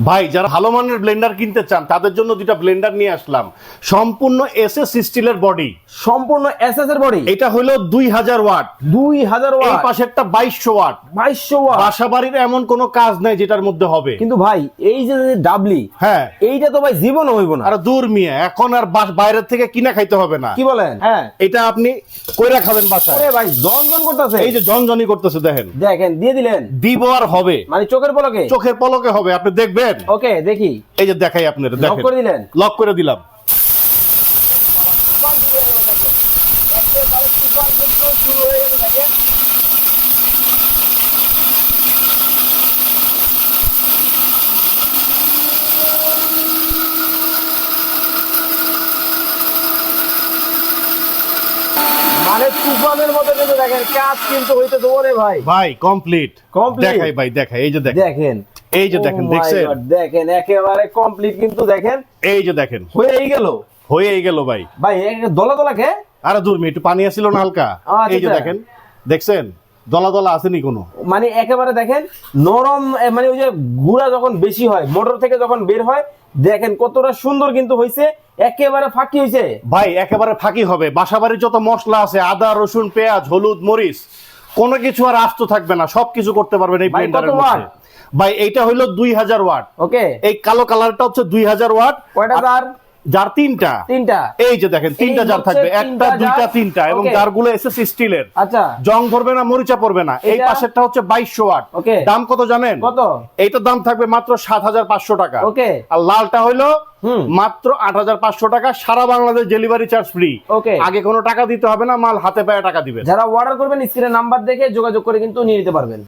ভাই যারা ভালো মানের ব্লেন্ডার কিনতে চান তাদের জন্য দুইটা ব্লেন্ডার নিয়ে আসলাম, সম্পূর্ণ এসএস স্টিলের বডি, সম্পূর্ণ এসএস এর বডি। এটা হলো 2000 ওয়াট, 2000 এই ওয়াট, পাশেরটা 2200 ওয়াট। 2200 ওয়াট। বাসাবাড়ির এমন কোনো কাজ নাই যেটার মধ্যে হবে। কিন্তু ভাই এই যে ডাবলি, হ্যাঁ এইটা তো ভাই জীবন হইব না। আর দূর মিয়া, এখন আর বাইরের থেকে কিনা খাইতে হবে না। কি বলেন? হ্যাঁ, এটা আপনি কইরা খাবেন বাসায়। আরে ভাই জনজন করতেছে, এই যে জনজনি করতেছে, দেখেন দেখেন দিয়ে দিলেন। দিব আর হবে, মানে চোখের পলকে, চোখের পলকে হবে, আপনি দেখবেন। ওকে দেখি, এই যে দেখাই আপনার, লক দেখেন করে দিলেন। লক করে দিলাম। মানে তুফানের মতো কিন্তু দেখেন কাজ কিন্তু হইতেছে। ওরে ভাই, ভাই কমপ্লিট Complete? দেখাই ভাই, দেখাই। এই যে দেখেন, দেখেন এই যে দেখেন, Oh my দেখছেন? God, দেখেন একেবারে কমপ্লিট কিন্তু দেখেন এই যে দেখেন, হয়েই গেল। হয়েই গেল ভাই। ভাই দলা দলা খেয়ে, আরে দূর মিয়া, একটু পানি আসছিল না হালকা। আচ্ছা, এই যে আচ্ছা। দেখেন, দেখছেন দলা দলা আসেনি কোনো। মানে একেবারে দেখেন নরম, মানে ওই যে গুড়া যখন বেশি হয় মোটর থেকে যখন বের হয়, দেখেন কতটা সুন্দর কিন্তু হয়েছে। একেবারে ফাঁকি হয়েছে ভাই, একেবারে ফাঁকি হবে। বাসাবাড়ির যত মশলা আছে, আদা রসুন পেঁয়াজ হলুদ মরিচ, কোনো কিছু আর আস্ত থাকবে না, সবকিছু করতে পারবেন এই ভাই, ব্লেন্ডারের কত মধ্যে। ভাই এইটা হইলো 2000 ওয়াট। ওকে, এই কালো কালারটা হচ্ছে 2000 ওয়াট। কয়টা জার? যার তিনটা। তিনটা। এই যে দেখেন, তিনটা এই জার হচ্ছে থাকবে, তিনটা একটা দুইটা জার। তিনটা, এবং Okay. জারগুলো এসএস স্টিলের। আচ্ছা, জং ধরবে না, মরিচা পড়বে না। এই এটা? পাশেরটা হচ্ছে 2200 ওয়াট। Okay. দাম কত জানেন? কত? এইটার দাম থাকবে মাত্র 7500 টাকা। Okay. আর লালটা হইলো হুম। মাত্র 8500 টাকা, সারা Bangladesh delivery charge free. Okay. আগে কোনো টাকা দিতে হবে না, মাল হাতে পায়ে টাকা দিবেন। যারা অর্ডার করবেন স্ক্রিনে নাম্বার দেখে যোগাযোগ করে কিন্তু নিয়ে নিতে পারবেন।